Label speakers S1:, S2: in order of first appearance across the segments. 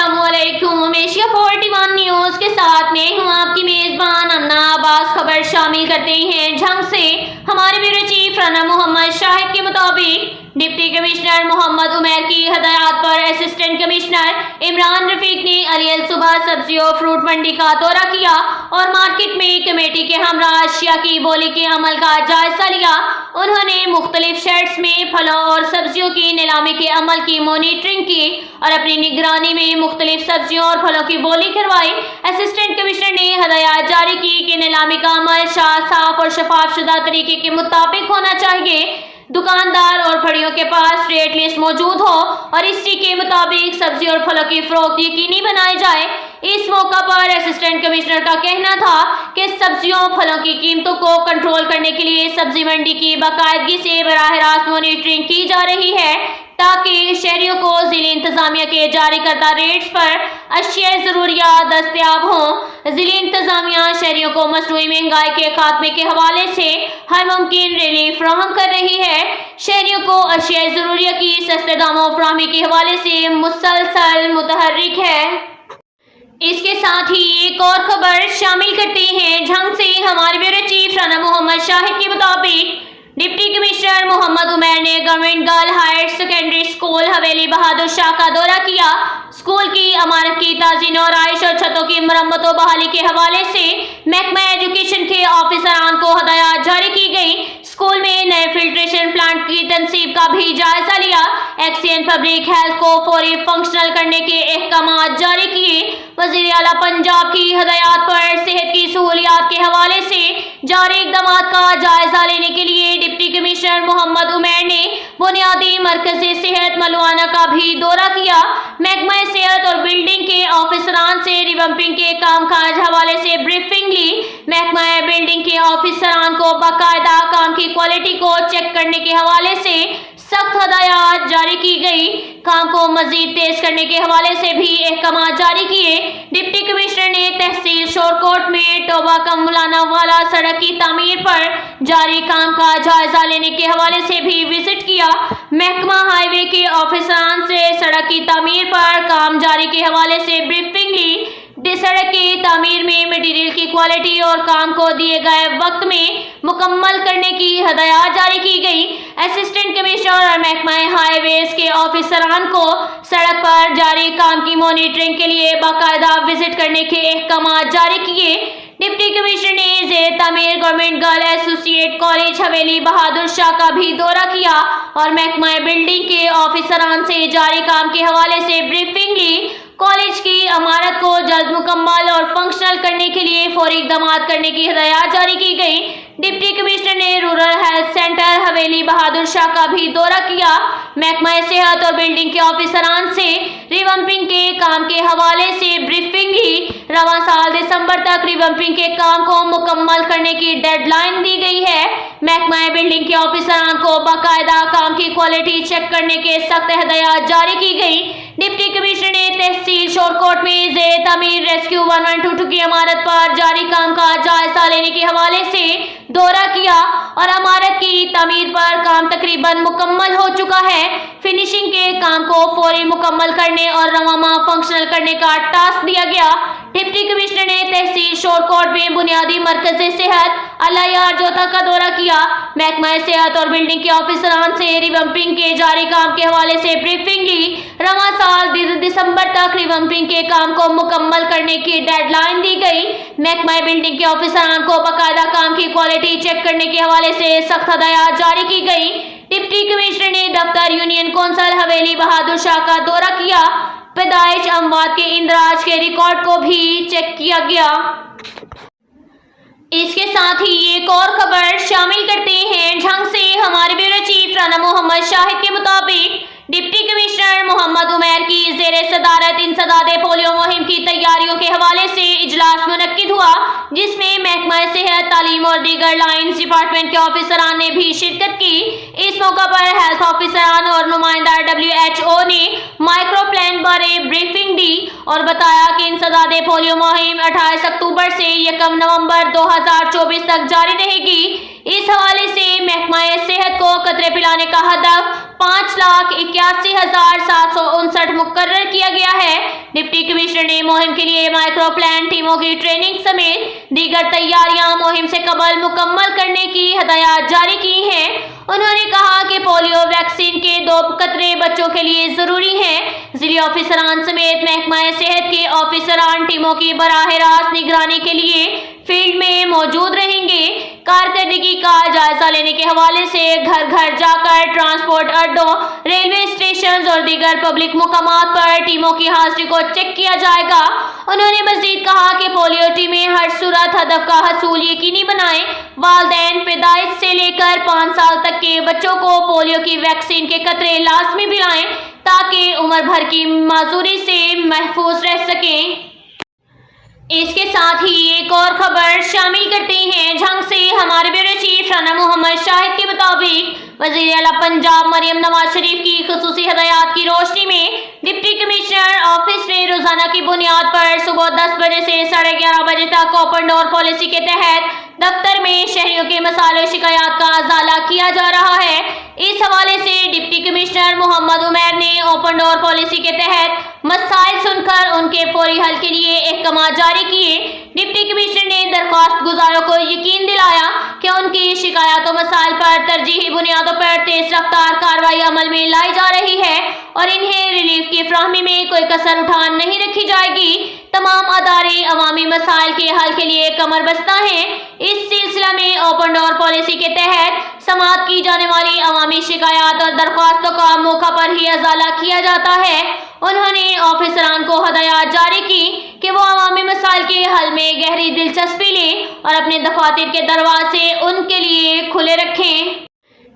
S1: अस्सलामुअलैकुम। Asia 41 news के साथ मैं हूं आपकी मेज़बान अन्ना अब्बास। खबर शामिल करते हैं झंग से। हमारे ब्यूरो चीफ राना मोहम्मद शाहिद के मुताबिक डिप्टी कमिश्नर मोहम्मद उमैर की हदायत पर असिस्टेंट कमिश्नर इमरान रफीक ने अलियल सुबह सब्जी और फ्रूट मंडी का दौरा किया और मार्केट में कमेटी के हमरा अशिया की बोली के अमल का जायजा लिया। उन्होंने मुख्तलिफ शेड्स में फलों और सब्जियों की नीलामी के अमल की मॉनिटरिंग की और अपनी निगरानी में मुख्तलिफ सब्जियों और फलों की बोली करवाई। असिस्टेंट कमिश्नर ने हदायत जारी की कि नीलामी का अमल साफ और शफाफ शुदा तरीके के मुताबिक होना चाहिए। दुकानदार और फड़ियों के पास रेट लिस्ट मौजूद हो और इसी के मुताबिक सब्जी और फलों की फरोख्त यकीनी बनाई जाए। इस मौका पर असिस्टेंट कमिश्नर का कहना था कि सब्जियों फलों की कीमतों को कंट्रोल करने के लिए सब्जी मंडी की बाकायदगी से बराह रास्त मॉनिटरिंग की जा रही है ताकि शहरियों को जिले इंतजामिया के जारी करदा रेट्स पर अशिया ज़रूरियात दस्तयाब हों। जिले इंतजामिया शहरियों को मसनूई महंगाई के खात्मे के हवाले से हर मुमकिन रिलीफ फराहम कर रही है। शहरियों को अशिया ज़रूरिया की सस्ते दामों फराहमी के हवाले से मुसलसल मुतहर्रिक है। इसके साथ ही एक और खबर शामिल करते हैं झंग से। हमारे ब्यूरो चीफ राना मोहम्मद शाहिद के मुताबिक डिप्टी कमिश्नर मोहम्मद उमैर ने government girl higher secondary school Haveli Bahadur Shah का दौरा किया। स्कूल की इमारत की ताज़ीन और आइश और छतों की मरम्मत और बहाली के हवाले से महकमा एजुकेशन के ऑफिसरान को हदायत जारी की गई। स्कूल में नए फिल्ट्रेशन प्लांट की तनसीब का भी जायजा लिया। एक्सीएन पब्लिक हेल्थ को फौरी फंक्शनल करने के अहकाम जारी किए। वज़ीर आला पंजाब की हदायत पर सेहत की सहूलियात के हवाले से जारी इक़दाम का जायजा लेने के लिए डिप्टी कमिश्नर मोहम्मद उमैर ने बुनियादी मरकज़ सेहत मलवाना का भी दौरा किया। महकमा सेहत और बिल्डिंग के ऑफिसरान से रिवम्पिंग के कामकाज हवाले से ब्रीफिंग ली। महकमा बिल्डिंग के ऑफिसरान को बाकायदा काम की क्वालिटी को चेक करने के हवाले से सख्त हदायत जारी की गई। काम को मजीद तेज करने के हवाले से भी अहकाम जारी किए। डिप्टी कमिश्नर ने तहसील शोरकोट में टोबा कमलाना वाला सड़क की तामीर पर जारी काम का जायजा लेने के हवाले से भी विजिट किया। महकमा हाईवे के ऑफिसरान से सड़क की तामीर पर काम जारी के हवाले से ब्रीफिंग ली। सड़क की तामीर में मटीरियल की क्वालिटी और काम को दिए गए वक्त में मुकम्मल करने की हदायत जारी की गई। असिस्टेंट कमिश्नर और महकमा हाईवेज के ऑफिसरान को सड़क पर जारी काम की मॉनिटरिंग के लिए बाकायदा विजिट करने के अहकाम जारी किए। डिप्टी कमिश्नर ने ज़ेर तामीर गवर्नमेंट गर्ल एसोसिएट कॉलेज हवेली बहादुर शाह का भी दौरा किया और महकमा बिल्डिंग के ऑफिसरान से जारी काम के हवाले से ब्रीफिंग ली। कॉलेज की इमारत को जल्द मुकम्मल और फंक्शनल करने के लिए फौरी इक़दाम करने की हदायत जारी की गई। डिप्टी कमिश्नर ने रूरल हेल्थ सेंटर हवेली बहादुर शाह का भी दौरा किया। महकमा सेहत और बिल्डिंग के ऑफिसरान से रिवम्पिंग के काम के हवाले से ब्रीफिंग ली। रवां साल दिसंबर तक रिवम्पिंग के काम को मुकम्मल करने की डेडलाइन दी गई है। महकमा बिल्डिंग के ऑफिसरान को बाकायदा काम की क्वालिटी चेक करने के सख्त हदायत जारी की गई। डिप्टी कमिश्नर ने तहसील शोरकोट में ज़ेर तामीर रेस्क्यू 1122 की इमारत पर जारी काम का जायजा लेने के हवाले से दौरा किया और इमारत की तामीर पर काम तकरीबन मुकम्मल हो चुका है। फिनिशिंग के काम को फौरी मुकम्मल करने और रवां माह फंक्शनल करने का टास्क दिया गया। डिप्टी कमिश्नर ने तहसील शोरकोट में बुनियादी मरकज़ सेहत अल्लायार जोधा का दौरा किया। महकमा सेहत और बिल्डिंग के ऑफिसरान से रिवम्पिंग के जारी काम के हवाले से ब्रीफिंग ली। रवां साल दिसंबर तक रिवम्पिंग के काम को मुकम्मल करने की डेडलाइन दी गई। महकमा बिल्डिंग के ऑफिसरान को बाकायदा काम की क्वालिटी चेक करने के हवाले से सख्त हदायत जारी की गई। डिप्टी कमिश्नर ने दफ्तर यूनियन कौंसिल हवेली बहादुर शाह का दौरा किया। पैदाइश अमवात के इंदराज के रिकॉर्ड को भी चेक किया गया। इसके साथ ही एक और खबर शामिल करते हैं झंग से। हमारे ब्यूरो चीफ राना मोहम्मद शाहिद के मुताबिक डिप्टी कमिश्नर मोहम्मद उमैर की ज़ेर सदारत इंसदादे पोलियो मुहिम की तैयारियों के हवाले से इजलास मुनक्किद हुआ, जिसमें महकमा सेहत तालीम और दीगर लाइन्स डिपार्टमेंट के ऑफिसरान ने भी शिरकत की। इस मौका पर हेल्थ ऑफिसरान और नुमाइंदा WHO ने माइक्रो प्लान बारे ब्रीफिंग दी और बताया कि इंसदादे पोलियो मुहिम 28 अक्टूबर से 1 नवंबर 2024 तक जारी रहेगी। इस हवाले से महकमा सेहत को कतरे पिलाने का हदफ 5,81,759 मुकर्रर किया गया है। डिप्टी कमिश्नर ने मुहिम के लिए माइक्रो प्लान टीमों की ट्रेनिंग समेत दीगर तैयारियां मुहिम से कबल मुकम्मल करने की हदायत जारी की हैं। उन्होंने कहा कि पोलियो वैक्सीन के 2 कतरे बच्चों के लिए जरूरी हैं। जिले ऑफिसरान समेत महकमा सेहत के ऑफिसरान टीमों की बराह रास्त निगरानी के लिए फील्ड में मौजूद रहेंगे। कारकर्दगी का जायजा लेने के हवाले से घर घर जाकर ट्रांसपोर्ट अड्डों, रेलवे स्टेशन और दीगर पब्लिक मुकामात पर टीमों की हाजिरी को चेक किया जाएगा। उन्होंने मजीद कहा कि पोलियो टीमें हर सूरत हदफ का हसूल यकीनी बनाएं। वालिदैन पैदाइश से लेकर 5 साल तक के बच्चों को पोलियो की वैक्सीन के कतरे लाजमी पिलाएं ताकि उम्र भर की माजूरी से महफूज रह सकें। इसके साथ ही एक और खबर शामिल करते हैं। झंग से हमारे ब्यूरो चीफ राना मोहम्मद शाहिद के मुताबिक वज़ीर आला पंजाब मरियम नवाज शरीफ की खुसूसी हदायत की रोशनी में डिप्टी कमिश्नर ऑफिस ने रोजाना की बुनियाद पर सुबह 10 बजे से 11:30 बजे तक ओपन डोर पॉलिसी के तहत दफ्तर में शहरियों के मसाइल और शिकायत का अजाला किया जा रहा है। इस हवाले से डिप्टी कमिश्नर मोहम्मद उमैर ने ओपन डोर पॉलिसी के तहत मसाइल सुनकर उनके फौरी हल के लिए अहकाम जारी किए। डिप्टी कमिश्नर ने दरख्वास्त गुजारों को यकीन दिलाया कि उनकी शिकायत और मसाइल पर तरजीही बुनियादों पर तेज रफ्तार कार्रवाई अमल में लाई जा रही है और इन्हें रिलीफ की फराहमी में कोई कसर उठान नहीं रखी जाएगी। तमाम अदारे अवामी मसाइल के हल के लिए कमर बस्ता हैं। इस सिलसिला में ओपन डोर पॉलिसी के तहत समाअत की जाने वाली अवामी शिकायत और दरख्वास्तों का मौका पर ही अजाला किया जाता है। उन्होंने ऑफिसरान को हदायत जारी की कि वो अवामी मसाइल के हल में गहरी दिलचस्पी लें और अपने दफातर के दरवाजे उनके लिए खुले रखें।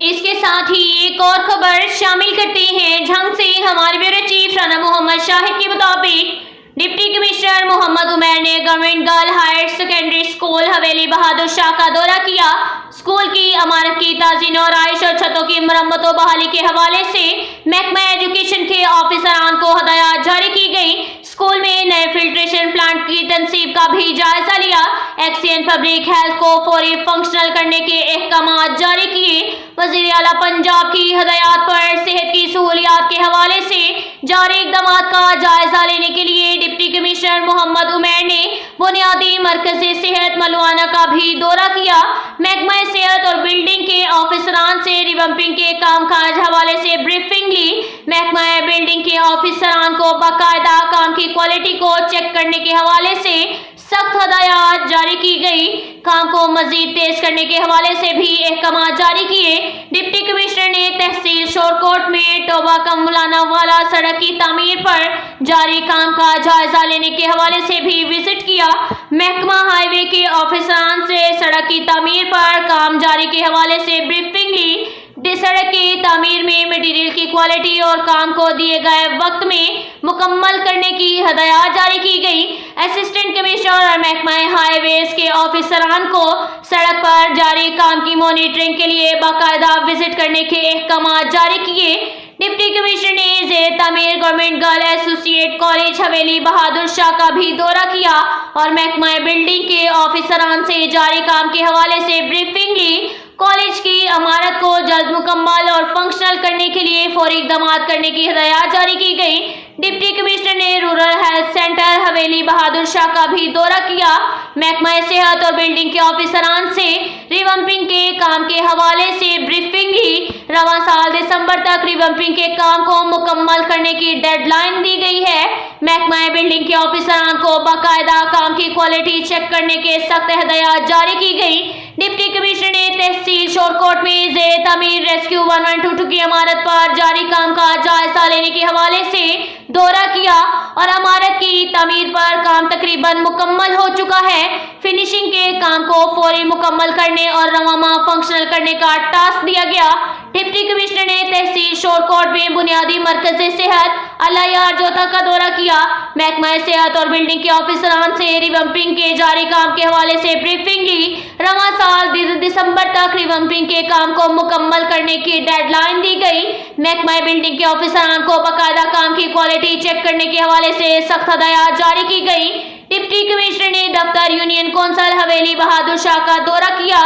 S1: इसके साथ ही एक और खबर शामिल करते हैं। झंग से हमारे ब्यूरो चीफ राना मोहम्मद शाहिद के मुताबिक डिप्टी कमिश्नर मोहम्मद उमैर ने government girl higher secondary school Haveli Bahadur Shah का दौरा किया। स्कूल की इमारत की ताज़ीन और आइश और छतों की मरम्मत और बहाली के हवाले से महकमा एजुकेशन के ऑफिसरान को हदायत जारी की गई। स्कूल में नए फिल्ट्रेशन प्लांट की तनसीब का भी जायजा लिया। एक्सीएन पब्लिक हेल्थ को फौरी फंक्शनल करने के अहकाम जारी किए। वज़ीर आला पंजाब की हदायत पर सेहत की सहूलियात के हवाले से जारी इक़दाम का जायजा लेने के लिए डिप्टी कमिश्नर मोहम्मद उमैर ने बुनियादी मरकज़ सेहत मलवाना का भी दौरा किया। महकमा सेहत और बिल्डिंग के ऑफिसरान से रिवम्पिंग के कामकाज हवाले से ब्रीफिंग ली। महकमा बिल्डिंग के ऑफिसरान को बाकायदा काम की क्वालिटी को चेक करने के हवाले से सख्त हदायत जारी की गई। काम को मजीद तेज करने के हवाले से भी अहकाम जारी किए। डिप्टी कमिश्नर ने तहसील शोरकोट में टोबा कमलाना वाला सड़क की तामीर पर जारी काम का जायजा लेने के हवाले से भी विजिट किया। महकमा हाईवे के ऑफिसरान से सड़क की तामीर पर काम जारी के हवाले से ब्रीफिंग ली। सड़क की तामीर में मटीरियल की क्वालिटी और काम को दिए गए वक्त में मुकम्मल करने की हदायत जारी की गई। असिस्टेंट कमिश्नर और महकमा हाईवेज के ऑफिसरान को सड़क पर जारी काम की मॉनिटरिंग के लिए बाकायदा विजिट करने के अहकाम जारी किए। डिप्टी कमिश्नर ने ज़ेर तामीर गवर्नमेंट गर्ल एसोसिएट कॉलेज हवेली बहादुर शाह का भी दौरा किया और महकमा बिल्डिंग के ऑफिसरान से जारी काम के हवाले से ब्रीफिंग ली। कॉलेज की इमारत को जल्द मुकम्मल और फंक्शनल करने के लिए फौरी इक़दाम करने की हदायत जारी की गई। डिप्टी कमिश्नर ने रूरल हेल्थ सेंटर हवेली बहादुर शाह का भी दौरा किया। महकमा सेहत और बिल्डिंग के ऑफिसरान से रिवम्पिंग के काम के हवाले से ब्रीफिंग ली। रवां साल दिसंबर तक रिवम्पिंग के काम को मुकम्मल करने की डेडलाइन दी गई है। महकमा बिल्डिंग के ऑफिसरान को बाकायदा काम की क्वालिटी चेक करने के सख्त हदायत जारी की गई। डिप्टी कमिश्नर ने तहसील शोरकोट में ज़ेर तामीर रेस्क्यू 1122 की इमारत पर जारी काम का जायजा लेने के हवाले से दौरा किया और इमारत की तामीर पर काम तकरीबन मुकम्मल हो चुका है। फिनिशिंग के काम को फौरी मुकम्मल करने और रवामा फंक्शनल करने का टास्क दिया गया। डिप्टी कमिश्नर ने तहसील शोरकोट में बुनियादी मरकज़ सेहत अल्लाह जोता का दौरा किया। महकमा सेहत और बिल्डिंग के ऑफिसरान से रिवम्पिंग के जारी काम के हवाले से ब्रीफिंग ली। रवां साल दिसंबर तक रिवम्पिंग के काम को मुकम्मल करने की डेडलाइन दी गई। महकमा बिल्डिंग के ऑफिसरान को बाकायदा काम की क्वालिटी चेक करने के हवाले से सख्त हदायत जारी की गई। डिप्टी कमिश्नर ने दफ्तर यूनियन कौंसिल हवेली बहादुर शाह का दौरा किया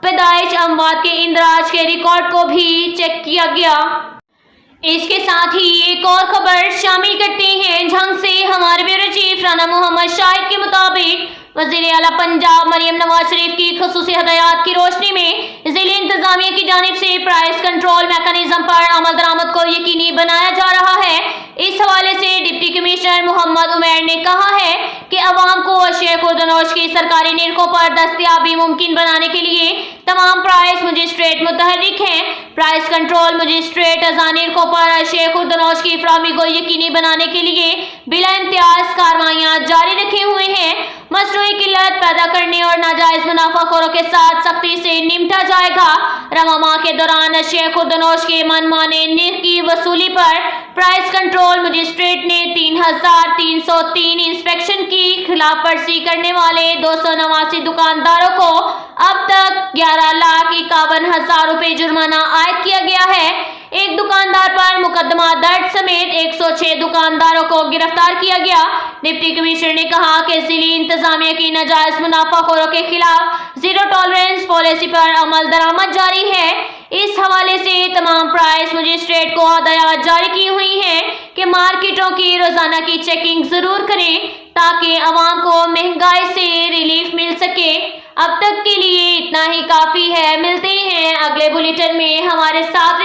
S1: پیدائش اموات کے اندراج کے ریکارڈ کو بھی چیک کیا گیا۔ اس کے ساتھ ہی ایک اور خبر شامل کرتے ہیں جھنگ سے۔ ہمارے بیورو چیف رانا محمد شاہد کے مطابق وزیر اعلیٰ پنجاب مریم نواز شریف کی خصوصی ہدایات کی روشنی میں ضلع انتظامیہ کی جانب سے پرائس کنٹرول میکانزم پر عمل درآمد کو یقینی بنایا جا رہا ہے۔ اس حوالے سے ڈپٹی کمشنر محمد عمیر نے کہا ہے کہ عوام کو اشیاء خوردنوش کی سرکاری نرخوں پر دستیابی ممکن بنانے کے لیے تمام پرائس مجسٹریٹ متحرک ہیں۔ پرائس کنٹرول مجسٹریٹ ازاں نرخوں پر اشیاء خوردنوش کی فراہمی کو یقینی بنانے کے لیے بلا امتیاز کارروائیاں جاری رکھے ہوئے ہیں۔ مصنوعی قلت پیدا کرنے اور ناجائز منافع خوروں کے ساتھ سختی سے نمٹا جائے گا۔ رواں ماہ کے دوران اشیاء خوردنوش کے من مانے نرخ کی وصولی پر پرائس کنٹرول مجسٹریٹ نے 3,303 انسپیکشن کی خلاف ورزی کرنے والے 289 دکانداروں کو اب تک 11,51,000 روپے جرمانہ عائد کیا گیا ہے۔ ایک دکاندار پر مقدمہ درج سمیت 106 دکانداروں کو گرفتار کیا گیا۔ ڈپٹی کمشنر نے کہا کہ ضلعی انتظامیہ کی ناجائز منافع خوروں کے خلاف زیرو ٹالرنس پالیسی پر عمل درآمد جاری ہے۔ اس حوالے سے تمام پرائس مجسٹریٹ کو ہدایات جاری کی ہوئی ہیں کہ مارکیٹوں کی روزانہ کی چیکنگ ضرور کریں تاکہ عوام کو مہنگائی سے ریلیف مل سکے۔ اب تک کے لیے اتنا ہی کافی ہے۔ ملتے ہیں اگلے بلیٹن میں، ہمارے ساتھ